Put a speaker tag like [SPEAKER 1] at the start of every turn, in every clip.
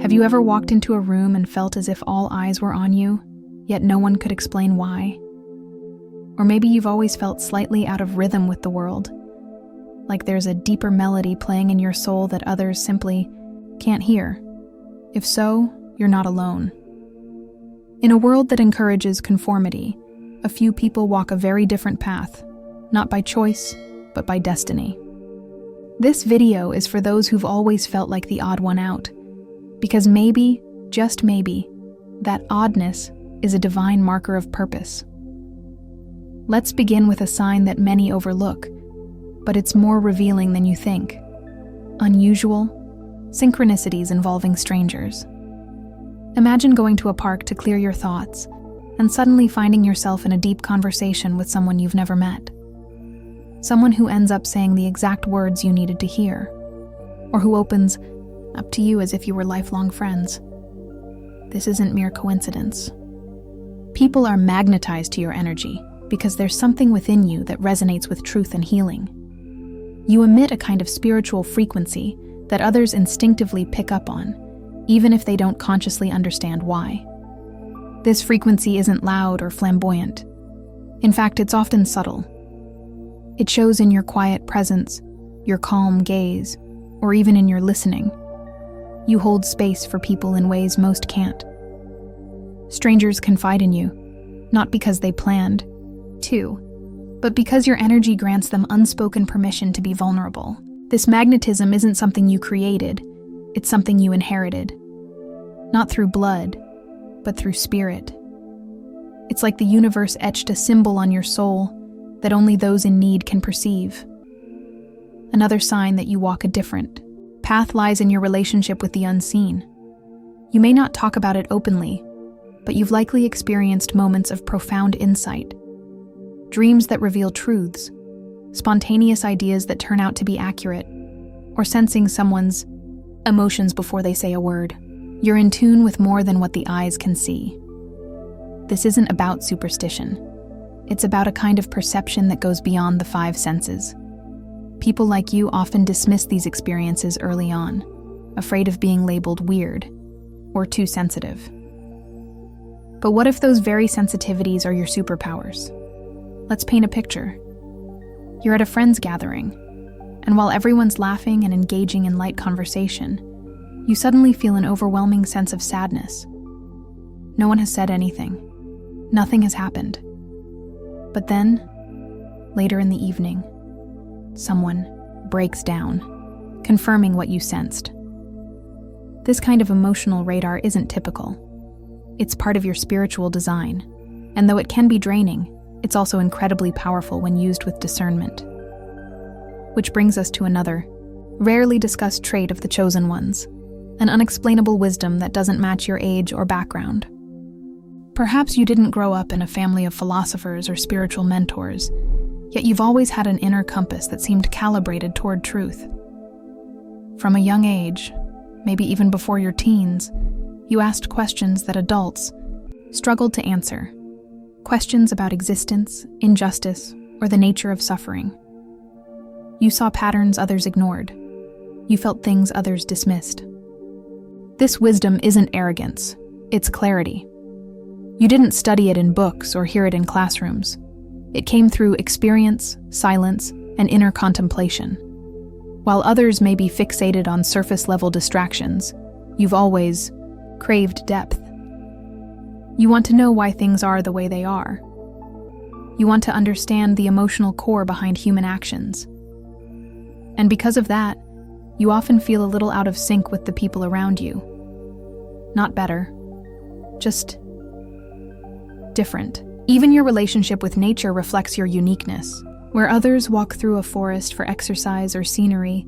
[SPEAKER 1] Have you ever walked into a room and felt as if all eyes were on you, yet no one could explain why? Or maybe you've always felt slightly out of rhythm with the world, like there's a deeper melody playing in your soul that others simply can't hear. If so, you're not alone. In a world that encourages conformity, a few people walk a very different path, not by choice, but by destiny. This video is for those who've always felt like the odd one out, because maybe, just maybe, that oddness is a divine marker of purpose. Let's begin with a sign that many overlook, but it's more revealing than you think. Unusual synchronicities involving strangers. Imagine going to a park to clear your thoughts and suddenly finding yourself in a deep conversation with someone you've never met. Someone who ends up saying the exact words you needed to hear, or who opens up to you as if you were lifelong friends. This isn't mere coincidence. People are magnetized to your energy because there's something within you that resonates with truth and healing. You emit a kind of spiritual frequency that others instinctively pick up on, even if they don't consciously understand why. This frequency isn't loud or flamboyant. In fact, it's often subtle. It shows in your quiet presence, your calm gaze, or even in your listening. You hold space for people in ways most can't. Strangers confide in you, not because they planned to, but because your energy grants them unspoken permission to be vulnerable. This magnetism isn't something you created, it's something you inherited. Not through blood, but through spirit. It's like the universe etched a symbol on your soul that only those in need can perceive. Another sign that you walk a different path lies in your relationship with the unseen. You may not talk about it openly, but you've likely experienced moments of profound insight. Dreams that reveal truths, spontaneous ideas that turn out to be accurate, or sensing someone's emotions before they say a word. You're in tune with more than what the eyes can see. This isn't about superstition. It's about a kind of perception that goes beyond the five senses. People like you often dismiss these experiences early on, afraid of being labeled weird or too sensitive. But what if those very sensitivities are your superpowers? Let's paint a picture. You're at a friend's gathering, and while everyone's laughing and engaging in light conversation, you suddenly feel an overwhelming sense of sadness. No one has said anything. Nothing has happened. But then, later in the evening, someone breaks down, confirming what you sensed. This kind of emotional radar isn't typical. It's part of your spiritual design, and though it can be draining, it's also incredibly powerful when used with discernment. Which brings us to another, rarely discussed trait of the chosen ones, an unexplainable wisdom that doesn't match your age or background. Perhaps you didn't grow up in a family of philosophers or spiritual mentors, yet you've always had an inner compass that seemed calibrated toward truth. From a young age, maybe even before your teens, you asked questions that adults struggled to answer. Questions about existence, injustice, or the nature of suffering. You saw patterns others ignored. You felt things others dismissed. This wisdom isn't arrogance, it's clarity. You didn't study it in books or hear it in classrooms. It came through experience, silence, and inner contemplation. While others may be fixated on surface-level distractions, you've always craved depth. You want to know why things are the way they are. You want to understand the emotional core behind human actions. And because of that, you often feel a little out of sync with the people around you. Not better, just different. Even your relationship with nature reflects your uniqueness. Where others walk through a forest for exercise or scenery,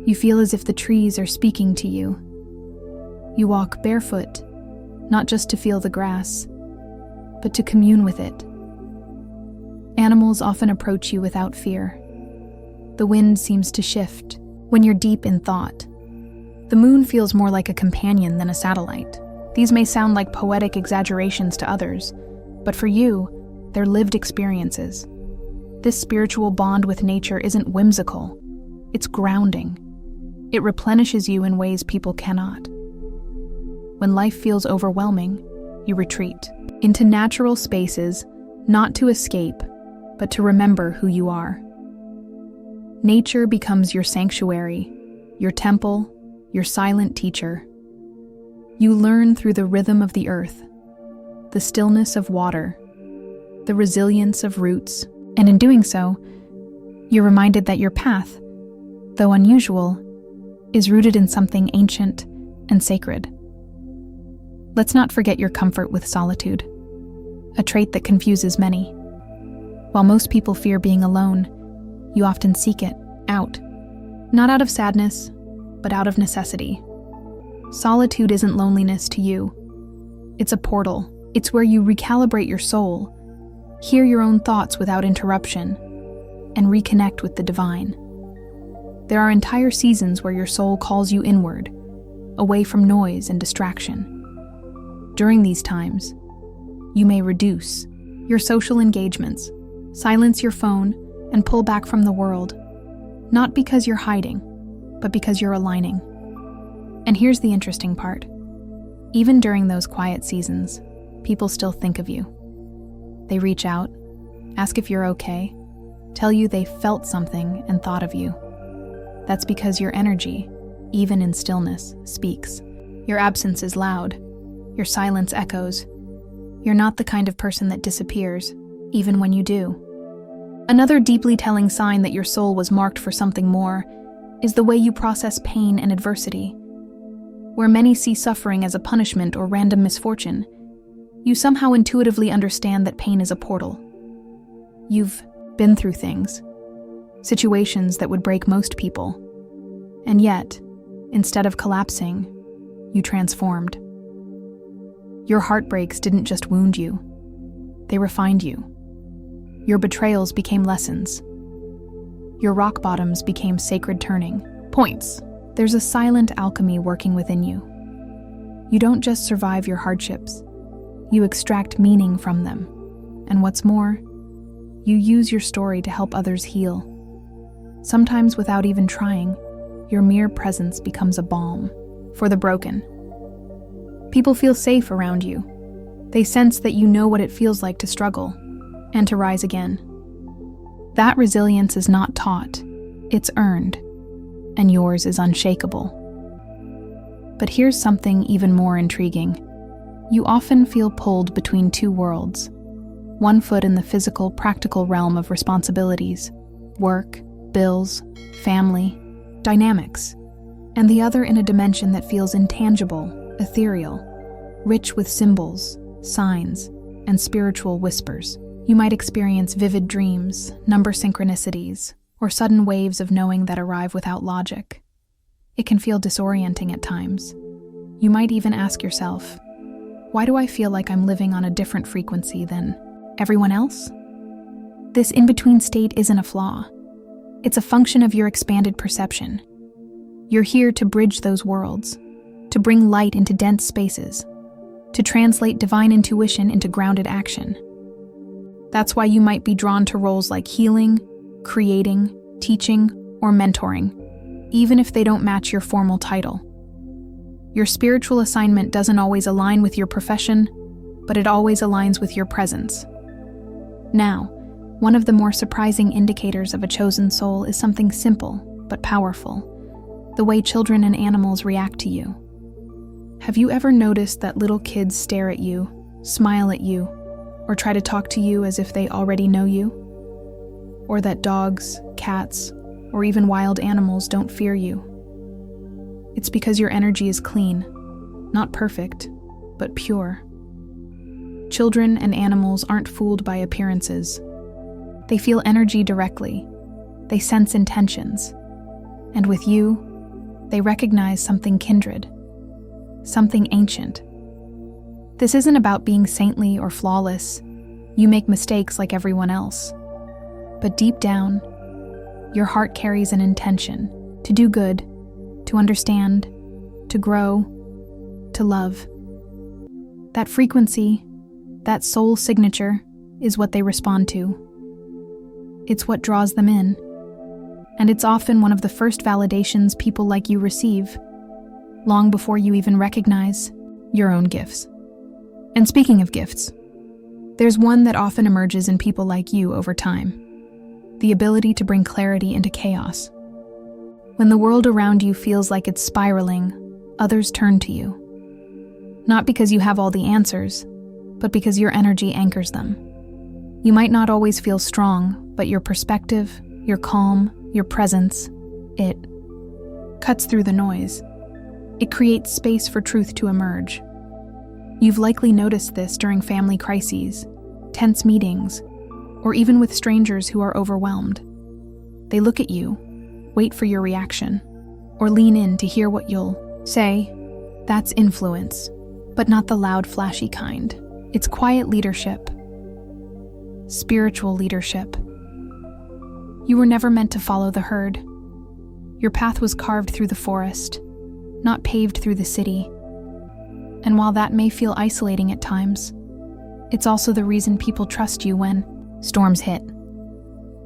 [SPEAKER 1] you feel as if the trees are speaking to you. You walk barefoot, not just to feel the grass, but to commune with it. Animals often approach you without fear. The wind seems to shift when you're deep in thought. The moon feels more like a companion than a satellite. These may sound like poetic exaggerations to others, but for you, they're lived experiences. This spiritual bond with nature isn't whimsical, it's grounding. It replenishes you in ways people cannot. When life feels overwhelming, you retreat into natural spaces, not to escape, but to remember who you are. Nature becomes your sanctuary, your temple, your silent teacher. You learn through the rhythm of the earth, the stillness of water, the resilience of roots, and in doing so, you're reminded that your path, though unusual, is rooted in something ancient and sacred. Let's not forget your comfort with solitude, a trait that confuses many. While most people fear being alone, you often seek it out, not out of sadness, but out of necessity. Solitude isn't loneliness to you. It's a portal. It's where you recalibrate your soul, hear your own thoughts without interruption, and reconnect with the divine. There are entire seasons where your soul calls you inward, away from noise and distraction. During these times, you may reduce your social engagements, silence your phone, and pull back from the world, not because you're hiding, but because you're aligning. And here's the interesting part. Even during those quiet seasons, people still think of you. They reach out, ask if you're okay, tell you they felt something and thought of you. That's because your energy, even in stillness, speaks. Your absence is loud. Your silence echoes. You're not the kind of person that disappears, even when you do. Another deeply telling sign that your soul was marked for something more is the way you process pain and adversity. Where many see suffering as a punishment or random misfortune, you somehow intuitively understand that pain is a portal. You've been through things, situations that would break most people, and yet, instead of collapsing, you transformed. Your heartbreaks didn't just wound you, they refined you. Your betrayals became lessons. Your rock bottoms became sacred turning points. There's a silent alchemy working within you. You don't just survive your hardships, you extract meaning from them. And what's more, you use your story to help others heal. Sometimes without even trying, your mere presence becomes a balm for the broken. People feel safe around you. They sense that you know what it feels like to struggle and to rise again. That resilience is not taught, it's earned, and yours is unshakable. But here's something even more intriguing. You often feel pulled between two worlds, one foot in the physical, practical realm of responsibilities, work, bills, family, dynamics, and the other in a dimension that feels intangible, ethereal, rich with symbols, signs, and spiritual whispers. You might experience vivid dreams, number synchronicities, or sudden waves of knowing that arrive without logic. It can feel disorienting at times. You might even ask yourself, why do I feel like I'm living on a different frequency than everyone else? This in-between state isn't a flaw. It's a function of your expanded perception. You're here to bridge those worlds, to bring light into dense spaces, to translate divine intuition into grounded action. That's why you might be drawn to roles like healing, creating, teaching, or mentoring, even if they don't match your formal title. Your spiritual assignment doesn't always align with your profession, but it always aligns with your presence. Now, one of the more surprising indicators of a chosen soul is something simple but powerful: the way children and animals react to you. Have you ever noticed that little kids stare at you, smile at you, or try to talk to you as if they already know you? Or that dogs, cats, or even wild animals don't fear you? It's because your energy is clean, not perfect, but pure. Children and animals aren't fooled by appearances. They feel energy directly. They sense intentions. And with you, they recognize something kindred, something ancient. This isn't about being saintly or flawless. You make mistakes like everyone else. But deep down, your heart carries an intention to do good, to understand, to grow, to love. That frequency, that soul signature, is what they respond to. It's what draws them in. And it's often one of the first validations people like you receive, long before you even recognize your own gifts. And speaking of gifts, there's one that often emerges in people like you over time: the ability to bring clarity into chaos. When the world around you feels like it's spiraling, others turn to you. Not because you have all the answers, but because your energy anchors them. You might not always feel strong, but your perspective, your calm, your presence, it cuts through the noise. It creates space for truth to emerge. You've likely noticed this during family crises, tense meetings, or even with strangers who are overwhelmed. They look at you, wait for your reaction, or lean in to hear what you'll say. That's influence, but not the loud, flashy kind. It's quiet leadership, spiritual leadership. You were never meant to follow the herd. Your path was carved through the forest, not paved through the city. And while that may feel isolating at times, it's also the reason people trust you when storms hit.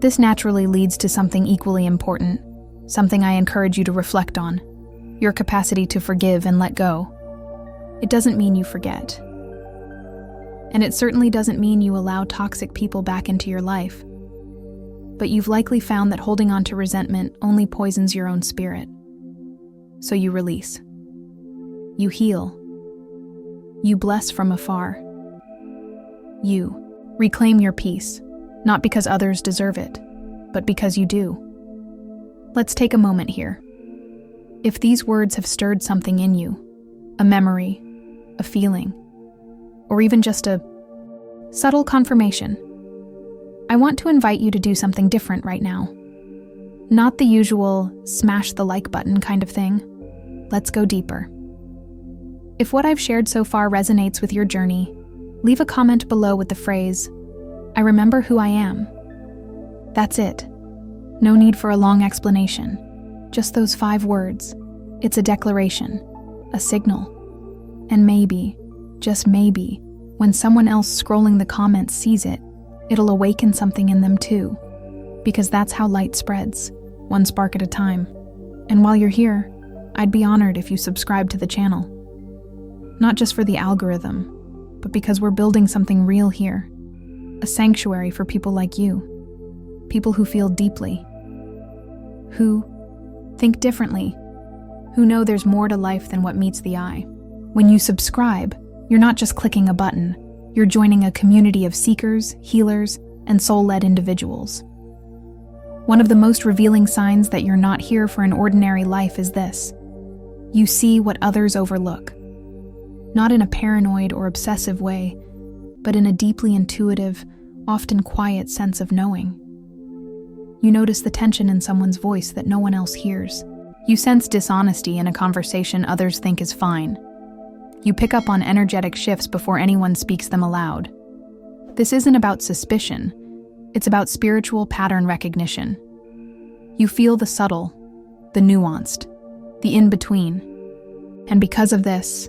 [SPEAKER 1] This naturally leads to something equally important, something I encourage you to reflect on: your capacity to forgive and let go. It doesn't mean you forget. And it certainly doesn't mean you allow toxic people back into your life. But you've likely found that holding on to resentment only poisons your own spirit. So you release. You heal. You bless from afar. You reclaim your peace, not because others deserve it, but because you do. Let's take a moment here. If these words have stirred something in you, a memory, a feeling, or even just a subtle confirmation, I want to invite you to do something different right now. Not the usual smash the like button kind of thing. Let's go deeper. If what I've shared so far resonates with your journey, leave a comment below with the phrase, "I remember who I am." That's it. No need for a long explanation. Just those 5 words. It's a declaration, a signal. And maybe, just maybe, when someone else scrolling the comments sees it, it'll awaken something in them too. Because that's how light spreads, one spark at a time. And while you're here, I'd be honored if you subscribe to the channel. Not just for the algorithm, but because we're building something real here. A sanctuary for people like you. People who feel deeply. Who think differently. Who know there's more to life than what meets the eye. When you subscribe, you're not just clicking a button. You're joining a community of seekers, healers, and soul-led individuals. One of the most revealing signs that you're not here for an ordinary life is this: you see what others overlook. Not in a paranoid or obsessive way, but in a deeply intuitive, often quiet sense of knowing. You notice the tension in someone's voice that no one else hears. You sense dishonesty in a conversation others think is fine. You pick up on energetic shifts before anyone speaks them aloud. This isn't about suspicion, it's about spiritual pattern recognition. You feel the subtle, the nuanced, the in-between. And because of this,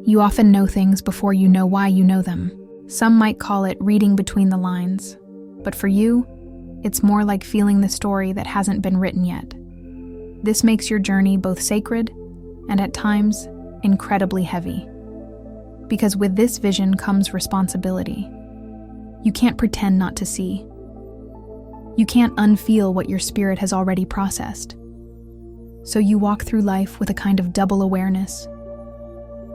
[SPEAKER 1] you often know things before you know why you know them. Some might call it reading between the lines, but for you, it's more like feeling the story that hasn't been written yet. This makes your journey both sacred and at times incredibly heavy. Because with this vision comes responsibility. You can't pretend not to see. You can't unfeel what your spirit has already processed. So you walk through life with a kind of double awareness,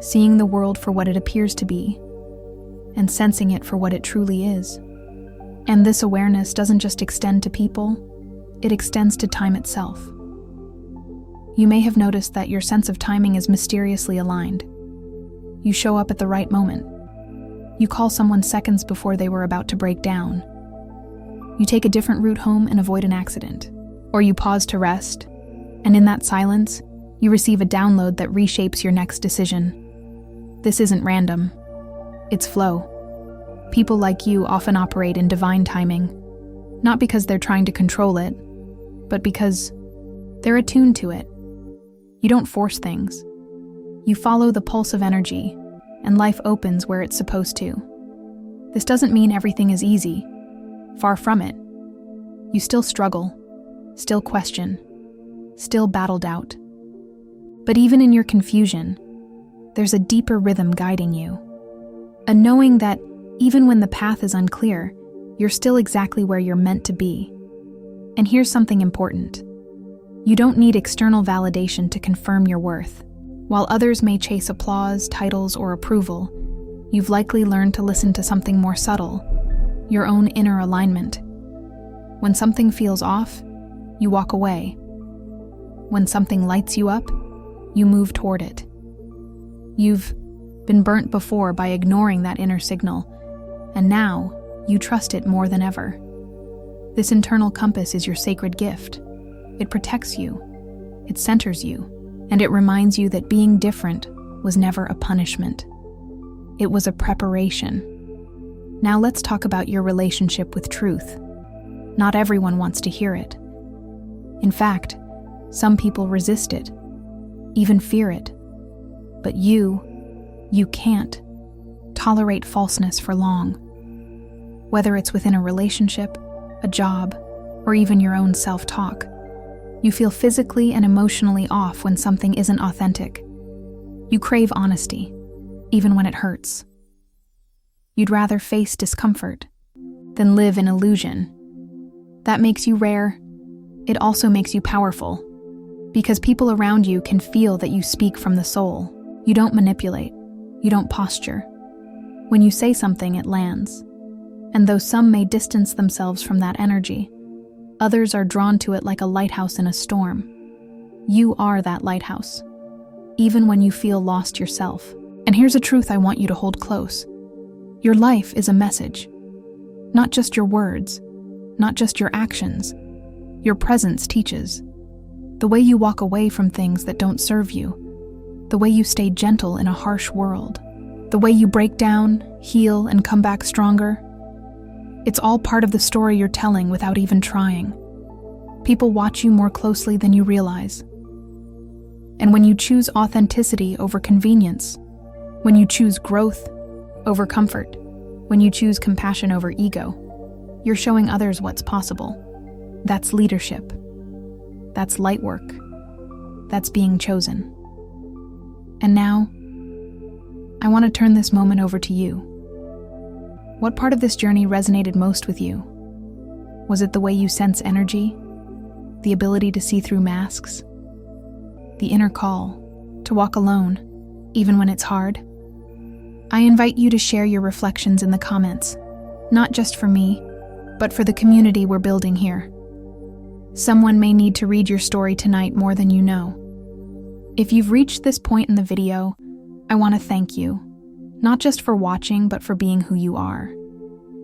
[SPEAKER 1] seeing the world for what it appears to be, and sensing it for what it truly is. And this awareness doesn't just extend to people, it extends to time itself. You may have noticed that your sense of timing is mysteriously aligned. You show up at the right moment. You call someone seconds before they were about to break down. You take a different route home and avoid an accident. Or you pause to rest, and in that silence, you receive a download that reshapes your next decision. This isn't random. It's flow. People like you often operate in divine timing, not because they're trying to control it, but because they're attuned to it. You don't force things. You follow the pulse of energy, and life opens where it's supposed to. This doesn't mean everything is easy. Far from it. You still struggle, still question, still battle doubt. But even in your confusion, there's a deeper rhythm guiding you. A knowing that even when the path is unclear, you're still exactly where you're meant to be. And here's something important. You don't need external validation to confirm your worth. While others may chase applause, titles, or approval, you've likely learned to listen to something more subtle, your own inner alignment. When something feels off, you walk away. When something lights you up, you move toward it. You've been burnt before by ignoring that inner signal, and now you trust it more than ever. This internal compass is your sacred gift. It protects you, it centers you, and it reminds you that being different was never a punishment. It was a preparation. Now let's talk about your relationship with truth. Not everyone wants to hear it. In fact, some people resist it, even fear it. But you can't tolerate falseness for long. Whether it's within a relationship, a job, or even your own self-talk, you feel physically and emotionally off when something isn't authentic. You crave honesty, even when it hurts. You'd rather face discomfort than live in illusion. That makes you rare. It also makes you powerful, because people around you can feel that you speak from the soul. You don't manipulate. You don't posture. When you say something, it lands. And though some may distance themselves from that energy, others are drawn to it like a lighthouse in a storm. You are that lighthouse, even when you feel lost yourself. And here's a truth I want you to hold close. Your life is a message. Not just your words, not just your actions. Your presence teaches. The way you walk away from things that don't serve you, the way you stay gentle in a harsh world, the way you break down, heal, and come back stronger. It's all part of the story you're telling without even trying. People watch you more closely than you realize. And when you choose authenticity over convenience, when you choose growth over comfort, when you choose compassion over ego, you're showing others what's possible. That's leadership. That's light work. That's being chosen. And now, I want to turn this moment over to you. What part of this journey resonated most with you? Was it the way you sense energy? The ability to see through masks? The inner call to walk alone, even when it's hard? I invite you to share your reflections in the comments, not just for me, but for the community we're building here. Someone may need to read your story tonight more than you know. If you've reached this point in the video, I want to thank you, not just for watching, but for being who you are,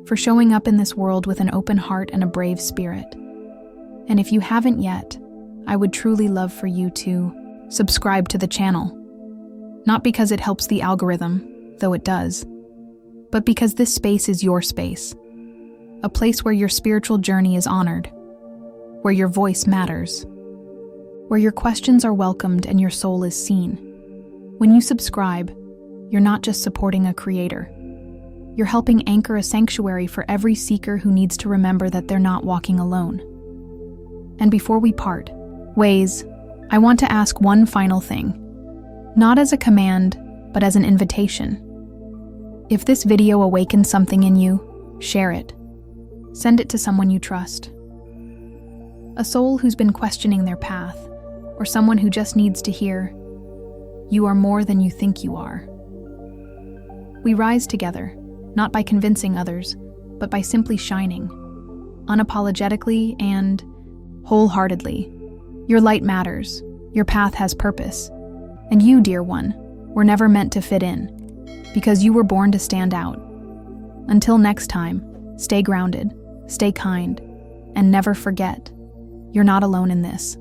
[SPEAKER 1] for showing up in this world with an open heart and a brave spirit. And if you haven't yet, I would truly love for you to subscribe to the channel. Not because it helps the algorithm, though it does, but because this space is your space, a place where your spiritual journey is honored, where your voice matters, where your questions are welcomed and your soul is seen. When you subscribe, you're not just supporting a creator. You're helping anchor a sanctuary for every seeker who needs to remember that they're not walking alone. And before we part ways, I want to ask one final thing, not as a command, but as an invitation. If this video awakens something in you, share it. Send it to someone you trust. A soul who's been questioning their path, or someone who just needs to hear, "You are more than you think you are." We rise together, not by convincing others, but by simply shining, unapologetically and wholeheartedly. Your light matters, your path has purpose, and you, dear one, were never meant to fit in, because you were born to stand out. Until next time, stay grounded, stay kind, and never forget, you're not alone in this.